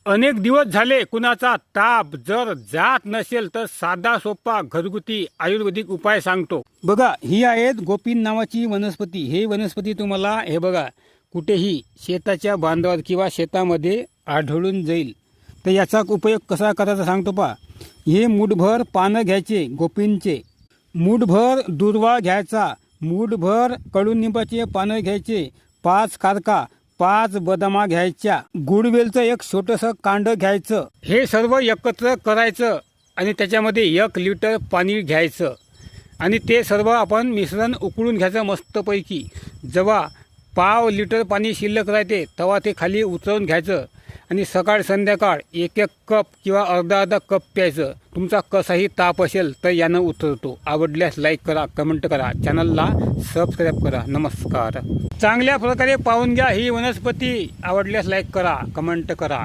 अनेक दिवस झाले कुणाचा ताप जर जात नसेल तर साधा सोपा घरगुती आयुर्वेदिक उपाय सांगतो बघा। ही आहेत गोपीन नावाची वनस्पती। हे वनस्पती तुम्हाला हे बघा कुठेही शेताच्या बांधावर किंवा शेतामध्ये आढळून जाईल। तर याचा उपयोग कसा करायचा सांगतो पहा। हे मूठभर पानं घ्यायचे गोपींचे, मूठभर दुर्वा घ्यायचा, मूठभर कडुनिंबाचे पानं घ्यायचे, 5 खारका, 5 बदामा घ्यायच्या, गुडवेलचं एक छोटंसं कांड घ्यायचं। हे सर्व एकत्र करायचं आणि त्याच्यामध्ये 1 लिटर पाणी घ्यायचं आणि ते सर्व आपण मिश्रण उकळून घ्यायचं मस्तपैकी। जेव्हा पाव लिटर पाणी शिल्लक राहते तेव्हा ते खाली उतरवून घ्यायचं आणि सकाळ संध्याकाळ 1-1 कप किंवा अर्धा कप प्यायचं। तुमचा कसाही ताप असेल तर यानं उतरतो। आवडल्यास लाईक करा, कमेंट करा, चॅनलला सबस्क्राईब करा। नमस्कार। चांगल्या प्रकारे पाहून घ्या ही वनस्पती। आवडल्यास लाईक करा, कमेंट करा।